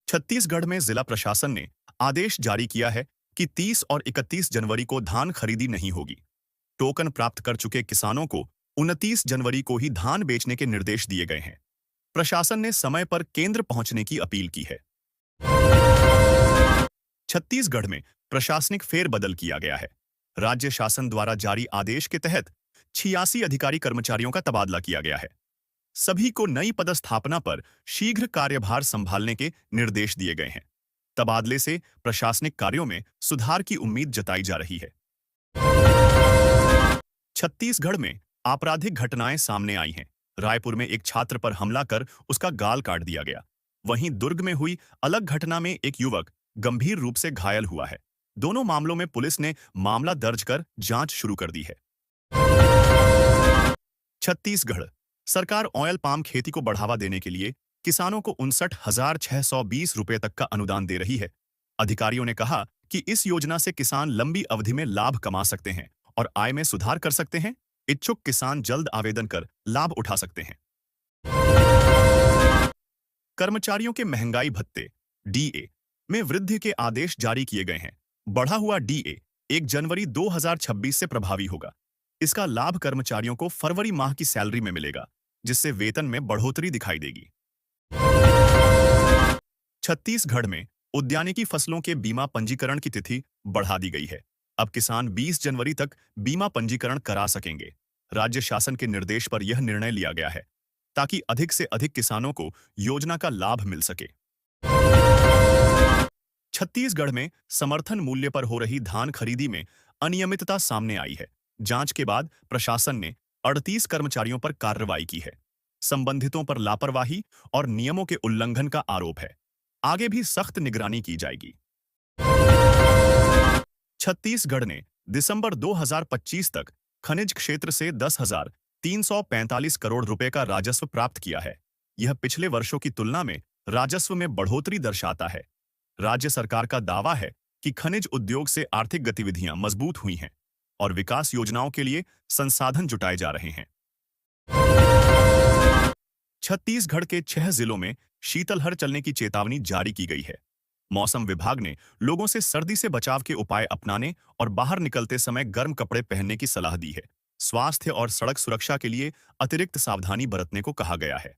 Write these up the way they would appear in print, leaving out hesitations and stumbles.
छत्तीसगढ़ में जिला प्रशासन ने आदेश जारी किया है कि 30 और 31 जनवरी को धान खरीदी नहीं होगी। टोकन प्राप्त कर चुके किसानों को 29 जनवरी को ही धान बेचने के निर्देश दिए गए हैं। प्रशासन ने समय पर केंद्र पहुंचने की अपील की है। छत्तीसगढ़ में प्रशासनिक फेरबदल किया गया है। राज्य शासन द्वारा जारी आदेश के तहत 86 अधिकारी कर्मचारियों का तबादला किया गया है। सभी को नई पदस्थापना पर शीघ्र कार्यभार संभालने के निर्देश दिए गए हैं। तबादले से प्रशासनिक कार्यों में सुधार की उम्मीद जताई जा रही है। छत्तीसगढ़ में आपराधिक घटनाएं सामने आई हैं। रायपुर में एक छात्र पर हमला कर उसका गाल काट दिया गया। वहीं दुर्ग में हुई अलग घटना में एक युवक गंभीर रूप से घायल हुआ है। दोनों मामलों में पुलिस ने मामला दर्ज कर जांच शुरू कर दी है। छत्तीसगढ़ सरकार ऑयल पाम खेती को बढ़ावा देने के लिए किसानों को 59,620 रुपए तक का अनुदान दे रही है। अधिकारियों ने कहा कि इस योजना से किसान लंबी अवधि में लाभ कमा सकते हैं और आय में सुधार कर सकते हैं। इच्छुक किसान जल्द आवेदन कर लाभ उठा सकते हैं। कर्मचारियों के महंगाई भत्ते डीए में वृद्धि के आदेश जारी किए गए हैं। बढ़ा हुआ डीए 1 जनवरी 2026 से प्रभावी होगा। इसका लाभ कर्मचारियों को फरवरी माह की सैलरी में मिलेगा, जिससे वेतन में बढ़ोतरी दिखाई देगी। छत्तीसगढ़ में उद्यानिकी फसलों के बीमा पंजीकरण की तिथि बढ़ा दी गई है। अब किसान 20 जनवरी तक बीमा पंजीकरण करा सकेंगे। राज्य शासन के निर्देश पर यह निर्णय लिया गया है ताकि अधिक से अधिक किसानों को योजना का लाभ मिल सके। छत्तीसगढ़ में समर्थन मूल्य पर हो रही धान खरीदी में अनियमितता सामने आई है। जांच के बाद प्रशासन ने 38 कर्मचारियों पर कार्रवाई की है। संबंधितों पर लापरवाही और नियमों के उल्लंघन का आरोप है। आगे भी सख्त निगरानी की जाएगी। छत्तीसगढ़ ने दिसंबर 2025 तक खनिज क्षेत्र से 10,345 करोड़ रुपए का राजस्व प्राप्त किया है। यह पिछले वर्षों की तुलना में राजस्व में बढ़ोतरी दर्शाता है। राज्य सरकार का दावा है कि खनिज उद्योग से आर्थिक गतिविधियां मजबूत हुई हैं और विकास योजनाओं के लिए संसाधन जुटाए जा रहे हैं। छत्तीसगढ़ के 6 जिलों में शीतलहर चलने की चेतावनी जारी की गई है। मौसम विभाग ने लोगों से सर्दी से बचाव के उपाय अपनाने और बाहर निकलते समय गर्म कपड़े पहनने की सलाह दी है। स्वास्थ्य और सड़क सुरक्षा के लिए अतिरिक्त सावधानी बरतने को कहा गया है।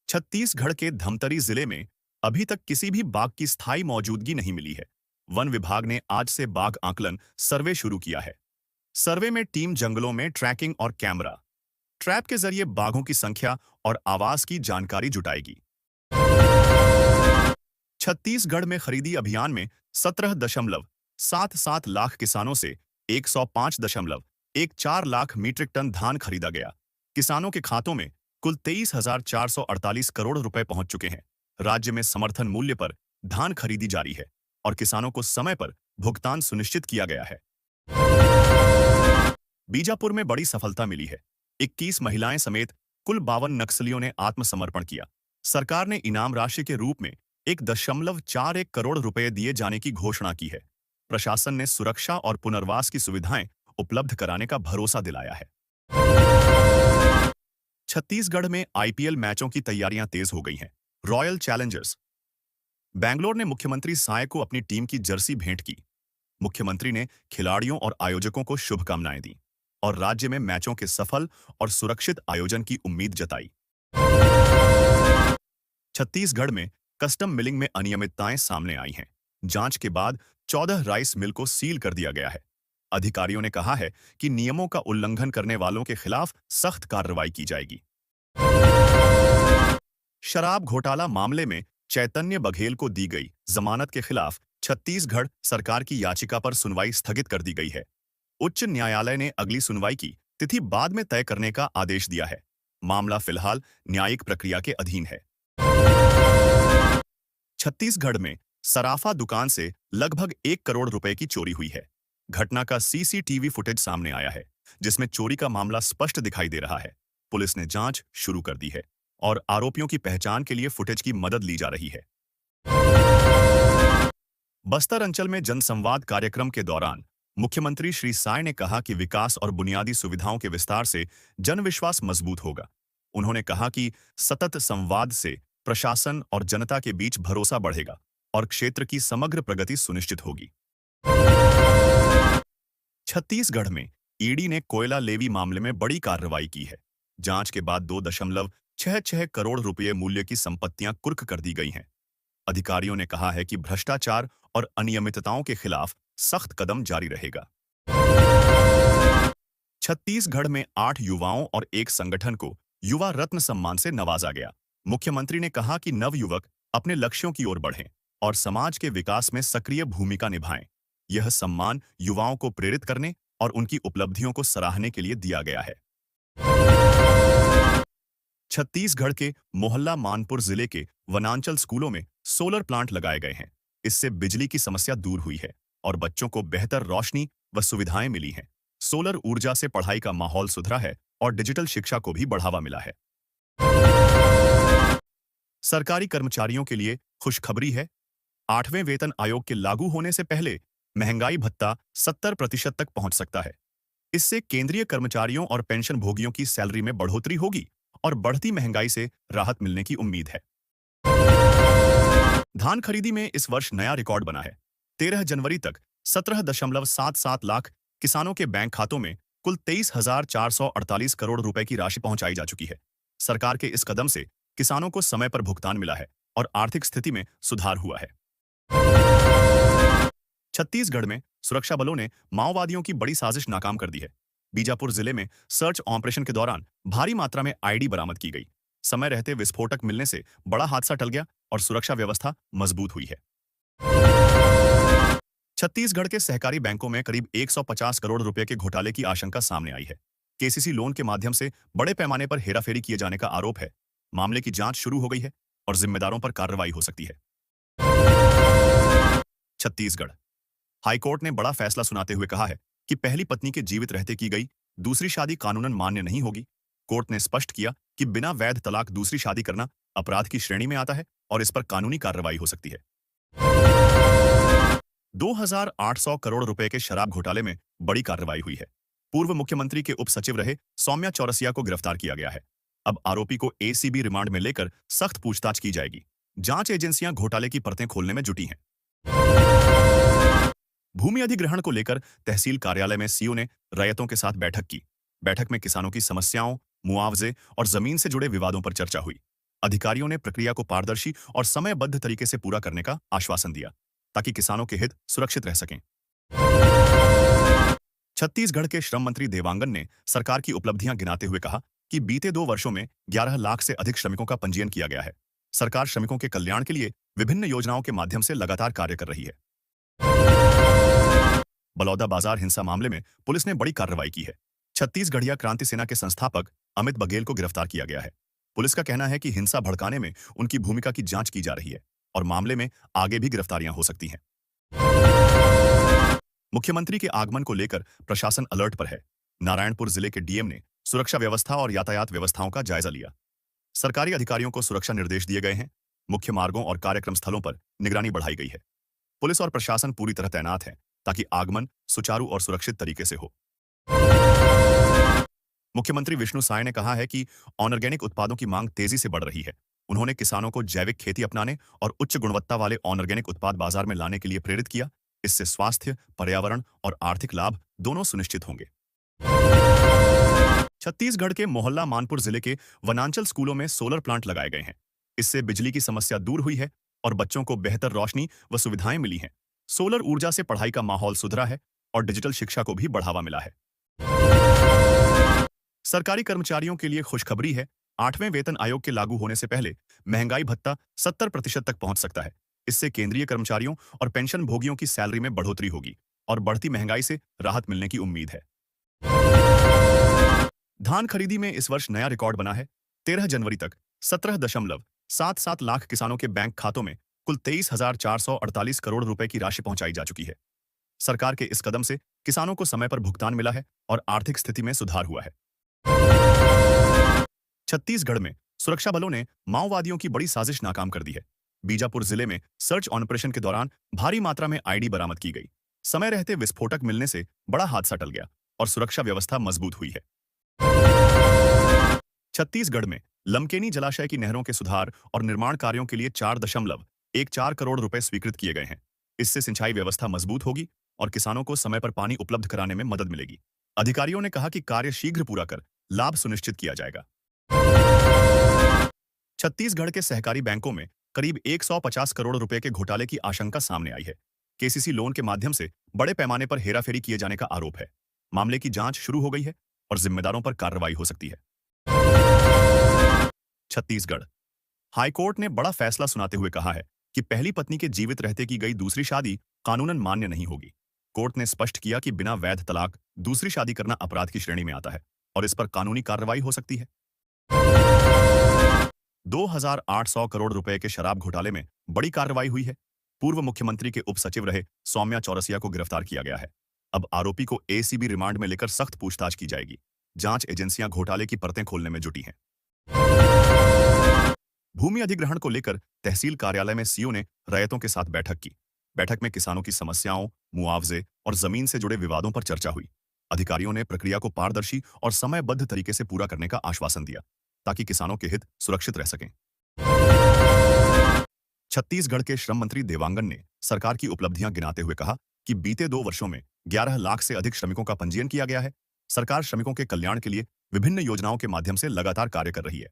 छत्तीसगढ़ के धमतरी जिले में अभी तक किसी भी बाघ की स्थायी मौजूदगी नहीं मिली है। वन विभाग ने आज से बाघ आकलन सर्वे शुरू किया है। सर्वे में टीम जंगलों में ट्रैकिंग और कैमरा ट्रैप के जरिए बाघों की संख्या और आवास की जानकारी जुटाएगी। छत्तीसगढ़ में खरीदी अभियान में 17.77 लाख किसानों से 105.14 लाख मीट्रिक टन धान खरीदा गया। किसानों के खातों में कुल 23,448 करोड़ रुपए पहुंच चुके हैं। राज्य में समर्थन मूल्य पर धान खरीदी जारी है और किसानों को समय पर भुगतान सुनिश्चित किया गया है। बीजापुर में बड़ी सफलता मिली है। 21 महिलाएं समेत कुल 52 नक्सलियों ने आत्मसमर्पण किया। सरकार ने इनाम राशि के रूप में 1.41 करोड़ रुपए दिए जाने की घोषणा की है। प्रशासन ने सुरक्षा और पुनर्वास की सुविधाएं उपलब्ध कराने का भरोसा दिलाया है। छत्तीसगढ़ में आईपीएल मैचों की तैयारियां तेज हो गई हैं। रॉयल चैलेंजर्स बैंगलोर ने मुख्यमंत्री साय को अपनी टीम की जर्सी भेंट की। मुख्यमंत्री ने खिलाड़ियों और आयोजकों को शुभकामनाएं दी और राज्य में मैचों के सफल और सुरक्षित आयोजन की उम्मीद जताई। छत्तीसगढ़ में कस्टम मिलिंग में अनियमितताएं सामने आई हैं। जांच के बाद 14 राइस मिल को सील कर दिया गया है। अधिकारियों ने कहा है कि नियमों का उल्लंघन करने वालों के खिलाफ सख्त कार्रवाई की जाएगी। शराब घोटाला मामले में चैतन्य बघेल को दी गई जमानत के खिलाफ छत्तीसगढ़ सरकार की याचिका पर सुनवाई स्थगित कर दी गई है। उच्च न्यायालय ने अगली सुनवाई की तिथि बाद में तय करने का आदेश दिया है। मामला फिलहाल न्यायिक प्रक्रिया के अधीन है। छत्तीसगढ़ में सराफा दुकान से लगभग 1 करोड़ रुपए की चोरी हुई है। घटना का सीसीटीवी फुटेज सामने आया है, जिसमें चोरी का मामला स्पष्ट दिखाई दे रहा है। पुलिस ने जांच शुरू कर दी है और आरोपियों की पहचान के लिए फुटेज की मदद ली जा रही है। बस्तर अंचल में जनसंवाद कार्यक्रम के दौरान मुख्यमंत्री श्री साय ने कहा कि विकास और बुनियादी सुविधाओं के विस्तार से जनविश्वास मजबूत होगा। उन्होंने कहा कि सतत संवाद से प्रशासन और जनता के बीच भरोसा बढ़ेगा और क्षेत्र की समग्र प्रगति सुनिश्चित होगी। छत्तीसगढ़ में ईडी ने कोयला लेवी मामले में बड़ी कार्रवाई की है। जांच के बाद 2.66 करोड़ रुपए मूल्य की संपत्तियां कुर्क कर दी गई हैं। अधिकारियों ने कहा है कि भ्रष्टाचार और अनियमितताओं के खिलाफ सख्त कदम जारी रहेगा। छत्तीसगढ़ में 8 युवाओं और एक संगठन को युवा रत्न सम्मान से नवाजा गया। मुख्यमंत्री ने कहा कि नवयुवक अपने लक्ष्यों की ओर बढ़ें और समाज के विकास में सक्रिय भूमिका निभाएं। यह सम्मान युवाओं को प्रेरित करने और उनकी उपलब्धियों को सराहने के लिए दिया गया है। छत्तीसगढ़ के मोहल्ला मानपुर जिले के वनांचल स्कूलों में सोलर प्लांट लगाए गए हैं। इससे बिजली की समस्या दूर हुई है और बच्चों को बेहतर रोशनी व सुविधाएं मिली हैं। सोलर ऊर्जा से पढ़ाई का माहौल सुधरा है और डिजिटल शिक्षा को भी बढ़ावा मिला है। सरकारी कर्मचारियों के लिए खुशखबरी है। 8वें वेतन आयोग के लागू होने से पहले महंगाई भत्ता 70% तक पहुंच सकता है। इससे केंद्रीय कर्मचारियों और पेंशन भोगियों की सैलरी में बढ़ोतरी होगी और बढ़ती महंगाई से राहत मिलने की उम्मीद है। धान खरीदी में इस वर्ष नया रिकॉर्ड बना है। 13 जनवरी तक 17.77 लाख किसानों के बैंक खातों में कुल 23,448 करोड़ रुपए की राशि पहुंचाई जा चुकी है। सरकार के इस कदम से किसानों को समय पर भुगतान मिला है और आर्थिक स्थिति में सुधार हुआ है। छत्तीसगढ़ में सुरक्षा बलों ने माओवादियों की बड़ी साजिश नाकाम कर दी है। बीजापुर जिले में सर्च ऑपरेशन के दौरान भारी मात्रा में आईडी बरामद की गई। समय रहते विस्फोटक मिलने से बड़ा हादसा टल गया और सुरक्षा व्यवस्था मजबूत हुई है। छत्तीसगढ़ के सहकारी बैंकों में करीब 150 करोड़ रुपए के घोटाले की आशंका सामने आई है। केसीसी लोन के माध्यम से बड़े पैमाने पर हेराफेरी किए जाने का आरोप है। मामले की जांच शुरू हो गई है और जिम्मेदारों पर कार्रवाई हो सकती है। छत्तीसगढ़ हाईकोर्ट ने बड़ा फैसला सुनाते हुए कहा है कि पहली पत्नी के जीवित रहते की गई दूसरी शादी कानूनन मान्य नहीं होगी। कोर्ट ने स्पष्ट किया कि बिना वैध तलाक दूसरी शादी करना अपराध की श्रेणी में आता है और इस पर कानूनी कार्रवाई हो सकती है। 2,800 करोड़ रुपए के शराब घोटाले में बड़ी कार्रवाई हुई है। पूर्व मुख्यमंत्री के उप सचिव रहे सौम्या चौरसिया को गिरफ्तार किया गया है। अब आरोपी को एसीबी रिमांड में लेकर सख्त पूछताछ की जाएगी। जांच एजेंसियां घोटाले की परतें खोलने में जुटी हैं। भूमि अधिग्रहण को लेकर तहसील कार्यालय में सीओ ने रैयतों के साथ बैठक की। बैठक में किसानों की समस्याओं, मुआवजे और जमीन से जुड़े विवादों पर चर्चा हुई। अधिकारियों ने प्रक्रिया को पारदर्शी और समयबद्ध तरीके से पूरा करने का आश्वासन दिया ताकि किसानों के हित सुरक्षित रह सकें। छत्तीसगढ़ के श्रम मंत्री देवांगन ने सरकार की उपलब्धियां गिनाते हुए कहा कि बीते 2 वर्षों में 11 लाख से अधिक श्रमिकों का पंजीयन किया गया है। सरकार श्रमिकों के कल्याण के लिए विभिन्न योजनाओं के माध्यम से लगातार कार्य कर रही है। बलौदाबाजार हिंसा मामले में पुलिस ने बड़ी कार्रवाई की है। छत्तीसगढ़िया क्रांति सेना के संस्थापक अमित बघेल को गिरफ्तार किया गया है। पुलिस का कहना है कि हिंसा भड़काने में उनकी भूमिका की जांच की जा रही है और मामले में आगे भी गिरफ्तारियां हो सकती हैं। मुख्यमंत्री के आगमन को लेकर प्रशासन अलर्ट पर है। नारायणपुर जिले के डीएम ने सुरक्षा व्यवस्था और यातायात व्यवस्थाओं का जायजा लिया। सरकारी अधिकारियों को सुरक्षा निर्देश दिए गए हैं। मुख्य मार्गों और कार्यक्रम स्थलों पर निगरानी बढ़ाई गई है। पुलिस और प्रशासन पूरी तरह तैनात है ताकि आगमन सुचारू और सुरक्षित तरीके से हो। मुख्यमंत्री विष्णु साय ने कहा है कि ऑर्गेनिक उत्पादों की मांग तेजी से बढ़ रही है। उन्होंने किसानों को जैविक खेती अपनाने और उच्च गुणवत्ता वाले ऑर्गेनिक उत्पाद बाजार में लाने के लिए प्रेरित किया। इससे स्वास्थ्य, पर्यावरण और आर्थिक लाभ दोनों सुनिश्चित होंगे। छत्तीसगढ़ के मोहल्ला मानपुर जिले के वनांचल स्कूलों में सोलर प्लांट लगाए गए हैं। इससे बिजली की समस्या दूर हुई है और बच्चों को बेहतर रोशनी व सुविधाएं मिली हैं। सोलर ऊर्जा से पढ़ाई का माहौल सुधरा है और डिजिटल शिक्षा को भी बढ़ावा मिला है। सरकारी कर्मचारियों के लिए खुशखबरी है। 8वें वेतन आयोग के लागू होने से पहले महंगाई भत्ता 70% तक पहुंच सकता है। इससे केंद्रीय कर्मचारियों और पेंशन भोगियों की सैलरी में बढ़ोतरी होगी और बढ़ती महंगाई से राहत मिलने की उम्मीद है। धान खरीदी में इस वर्ष नया रिकॉर्ड बना है। 13 जनवरी तक 17.77 लाख किसानों के बैंक खातों में कुल 23,448 करोड़ रुपए की राशि पहुंचाई जा चुकी है। सरकार के इस कदम से किसानों को समय पर भुगतान मिला है और आर्थिक स्थिति में सुधार हुआ है। छत्तीसगढ़ में सुरक्षा बलों ने माओवादियों की बड़ी साजिश नाकाम कर दी है। बीजापुर जिले में सर्च ऑपरेशन के दौरान भारी मात्रा में आईडी बरामद की गई। समय रहते विस्फोटक मिलने से बड़ा हादसा टल गया और सुरक्षा व्यवस्था मजबूत हुई है। छत्तीसगढ़ में लमकेनी जलाशय की नहरों के सुधार और निर्माण कार्यों के लिए 4.14 करोड़ रुपए स्वीकृत किए गए हैं। इससे सिंचाई व्यवस्था मजबूत होगी और किसानों को समय पर पानी उपलब्ध कराने में मदद मिलेगी। अधिकारियों ने कहा कि कार्य शीघ्र पूरा कर लाभ सुनिश्चित किया जाएगा। छत्तीसगढ़ के सहकारी बैंकों में करीब 150 करोड़ रुपए के घोटाले की आशंका सामने आई है। केसीसी लोन के माध्यम से बड़े पैमाने पर हेराफेरी किए जाने का आरोप है। मामले की जांच शुरू हो गई है और जिम्मेदारों पर कार्रवाई हो सकती है। छत्तीसगढ़ हाईकोर्ट ने बड़ा फैसला सुनाते हुए कहा है कि पहली पत्नी के जीवित रहते की गई दूसरी शादी कानूनन मान्य नहीं होगी। कोर्ट ने स्पष्ट किया कि बिना वैध तलाक दूसरी शादी करना अपराध की श्रेणी में आता है और इस पर कानूनी कार्रवाई हो सकती है। 2,800 करोड़ रुपए के शराब घोटाले में बड़ी कार्रवाई हुई है। पूर्व मुख्यमंत्री के उप सचिव रहे सौम्या चौरसिया को गिरफ्तार किया गया है। अब आरोपी को एसीबी रिमांड में लेकर सख्त पूछताछ की जाएगी। जांच एजेंसियां घोटाले की परतें खोलने में जुटी हैं। भूमि अधिग्रहण को लेकर तहसील कार्यालय में सीओ ने रैयतों के साथ बैठक की। बैठक में किसानों की समस्याओं, मुआवजे और जमीन से जुड़े विवादों पर चर्चा हुई। अधिकारियों ने प्रक्रिया को पारदर्शी और समयबद्ध तरीके से पूरा करने का आश्वासन दिया ताकि किसानों के हित सुरक्षित रह सकें। छत्तीसगढ़ के श्रम मंत्री देवांगन ने सरकार की उपलब्धियां गिनाते हुए कहा कि बीते 2 वर्षों में 11 लाख से अधिक श्रमिकों का पंजीयन किया गया है। सरकार श्रमिकों के कल्याण के लिए विभिन्न योजनाओं के माध्यम से लगातार कार्य कर रही है।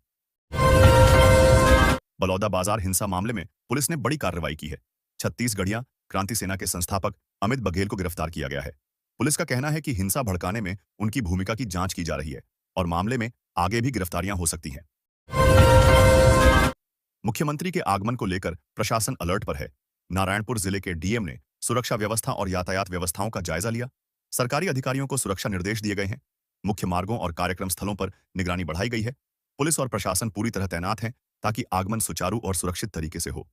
बलौदाबाजार हिंसा मामले में पुलिस ने बड़ी कार्रवाई की है। छत्तीसगढ़िया क्रांति सेना के संस्थापक अमित बघेल को गिरफ्तार किया गया है। पुलिस का कहना है कि हिंसा भड़काने में उनकी भूमिका की जांच की जा रही है और मामले में आगे भी गिरफ्तारियां हो सकती हैं। मुख्यमंत्री के आगमन को लेकर प्रशासन अलर्ट पर है। नारायणपुर जिले के डीएम ने सुरक्षा व्यवस्था और यातायात व्यवस्थाओं का जायजा लिया। सरकारी अधिकारियों को सुरक्षा निर्देश दिए गए हैं। मुख्य मार्गों और कार्यक्रम स्थलों पर निगरानी बढ़ाई गई है। पुलिस और प्रशासन पूरी तरह तैनात हैं ताकि आगमन सुचारू और सुरक्षित तरीके से हो।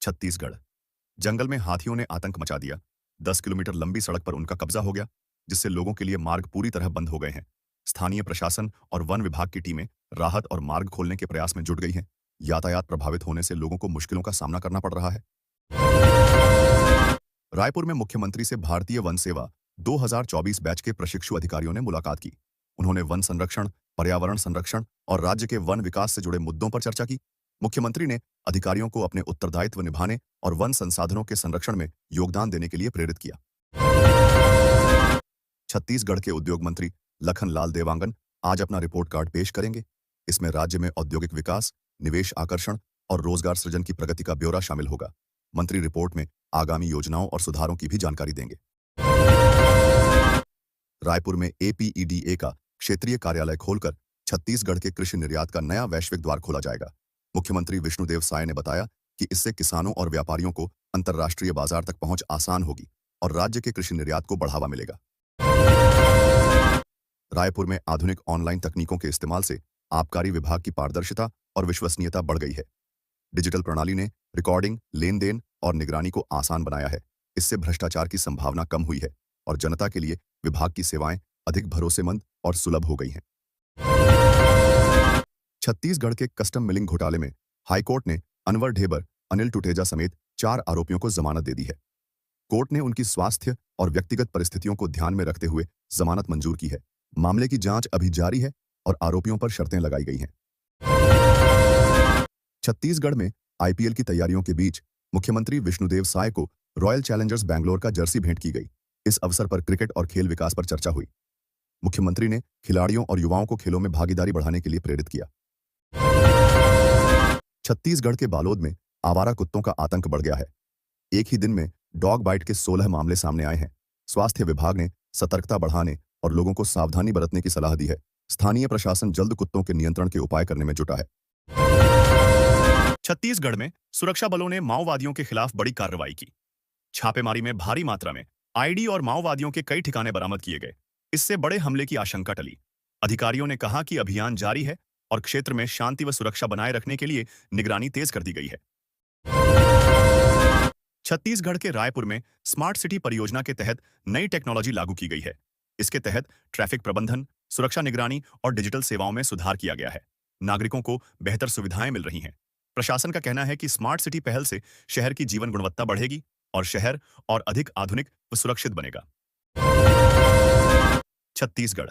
छत्तीसगढ़ जंगल में हाथियों ने आतंक मचा दिया। 10 किलोमीटर लंबी सड़क पर उनका कब्जा हो गया, जिससे लोगों के लिए मार्ग पूरी तरह बंद हो गए हैं। स्थानीय प्रशासन और वन विभाग की टीमें राहत और मार्ग खोलने के प्रयास में जुट गई हैं। यातायात प्रभावित होने से लोगों को मुश्किलों का सामना करना पड़ रहा है। रायपुर में मुख्यमंत्री से भारतीय वन सेवा 2024 बैच के प्रशिक्षु अधिकारियों ने मुलाकात की। उन्होंने वन संरक्षण, पर्यावरण संरक्षण और राज्य के वन विकास से जुड़े मुद्दों पर चर्चा की। मुख्यमंत्री ने अधिकारियों को अपने उत्तरदायित्व निभाने और वन संसाधनों के संरक्षण में योगदान देने के लिए प्रेरित किया। छत्तीसगढ़ के उद्योग मंत्री लखनलाल देवांगन आज अपना रिपोर्ट कार्ड पेश करेंगे। इसमें राज्य में औद्योगिक विकास, निवेश आकर्षण और रोजगार सृजन की प्रगति का ब्यौरा शामिल होगा। मंत्री रिपोर्ट में आगामी योजनाओं और सुधारों की भी जानकारी देंगे। रायपुर में एपीईडीए का क्षेत्रीय कार्यालय खोलकर छत्तीसगढ़ के कृषि निर्यात का नया वैश्विक द्वार खोला जाएगा। मुख्यमंत्री विष्णुदेव साय ने बताया कि इससे किसानों और व्यापारियों को अंतर्राष्ट्रीय बाजार तक पहुंच आसान होगी और राज्य के कृषि निर्यात को बढ़ावा मिलेगा। रायपुर में आधुनिक ऑनलाइन तकनीकों के इस्तेमाल से आबकारी विभाग की पारदर्शिता और विश्वसनीयता बढ़ गई है। डिजिटल प्रणाली ने रिकॉर्डिंग, लेन-देन और निगरानी को आसान बनाया है। इससे भ्रष्टाचार की संभावना कम हुई है और जनता के लिए विभाग की सेवाएं अधिक भरोसेमंद और सुलभ हो गई हैं। छत्तीसगढ़ के कस्टम मिलिंग घोटाले में हाईकोर्ट ने अनवर ढेबर, अनिल टुटेजा समेत 4 आरोपियों को जमानत दे दी है। कोर्ट ने उनकी स्वास्थ्य और व्यक्तिगत परिस्थितियों को ध्यान में रखते हुए जमानत मंजूर की है। मामले की जांच अभी जारी है और आरोपियों पर शर्तें लगाई गई हैं। छत्तीसगढ़ में आईपीएल की तैयारियों के बीच मुख्यमंत्री विष्णुदेव साय को रॉयल चैलेंजर्स बैंगलोर का जर्सी भेंट की गई। इस अवसर पर क्रिकेट और खेल विकास पर चर्चा हुई। मुख्यमंत्री ने खिलाड़ियों और युवाओं को खेलों में भागीदारी बढ़ाने के लिए प्रेरित किया। छत्तीसगढ़ के बालोद में आवारा कुत्तों का आतंक बढ़ गया है। एक ही दिन में डॉग बाइट के 16 मामले सामने आए हैं। स्वास्थ्य विभाग ने सतर्कता बढ़ाने और लोगों को सावधानी बरतने की सलाह दी है। स्थानीय प्रशासन जल्द कुत्तों के नियंत्रण के उपाय करने में जुटा है। छत्तीसगढ़ में सुरक्षा बलों ने माओवादियों के खिलाफ बड़ी कार्रवाई की। छापेमारी में भारी मात्रा में आईडी और माओवादियों के कई ठिकाने बरामद किए गए। इससे बड़े हमले की आशंका टली। अधिकारियों ने कहा कि अभियान जारी है और क्षेत्र में शांति व सुरक्षा बनाए रखने के लिए निगरानी तेज कर दी गई है। छत्तीसगढ़ के रायपुर में स्मार्ट सिटी परियोजना के तहत नई टेक्नोलॉजी लागू की गई है। इसके तहत ट्रैफिक प्रबंधन, सुरक्षा निगरानी और डिजिटल सेवाओं में सुधार किया गया है। नागरिकों को बेहतर सुविधाएं मिल रही हैं। प्रशासन का कहना है कि स्मार्ट सिटी पहल से शहर की जीवन गुणवत्ता बढ़ेगी और शहर और अधिक आधुनिक व सुरक्षित बनेगा। छत्तीसगढ़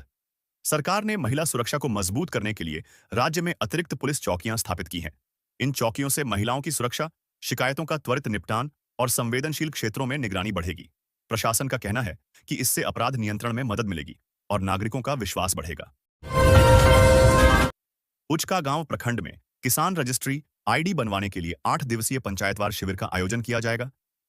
सरकार ने महिला सुरक्षा को मजबूत करने के लिए राज्य में अतिरिक्त पुलिस चौकियां स्थापित की हैं। इन चौकियों से महिलाओं की सुरक्षा, शिकायतों का त्वरित निपटान और संवेदनशील क्षेत्रों में निगरानी बढ़ेगी। प्रशासन का कहना है कि इससे अपराध नियंत्रण में मदद मिलेगी और नागरिकों का विश्वास बढ़ेगा। उचका गांव प्रखंड में किसान रजिस्ट्री आईडी बनवाने के लिए 8 दिवसीय पंचायतवार शिविर का आयोजन किया जाएगा।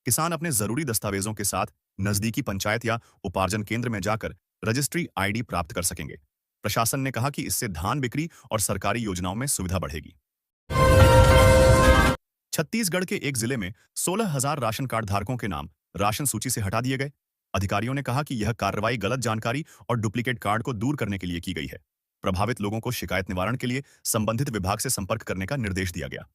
किसान अपने जरूरी दस्तावेजों के साथ नजदीकी पंचायत या उपार्जन केंद्र में जाकर रजिस्ट्री आईडी प्राप्त कर सकेंगे। प्रशासन ने कहा कि इससे धान बिक्री और सरकारी योजनाओं में सुविधा बढ़ेगी। छत्तीसगढ़ के एक जिले में 16,000 राशन कार्ड धारकों के नाम राशन सूची से हटा दिए गए। अधिकारियों ने कहा कि यह कार्रवाई गलत जानकारी और डुप्लीकेट कार्ड को दूर करने के लिए की गई है। प्रभावित लोगों को शिकायत निवारण के लिए संबंधित विभाग से संपर्क करने का निर्देश दिया गया।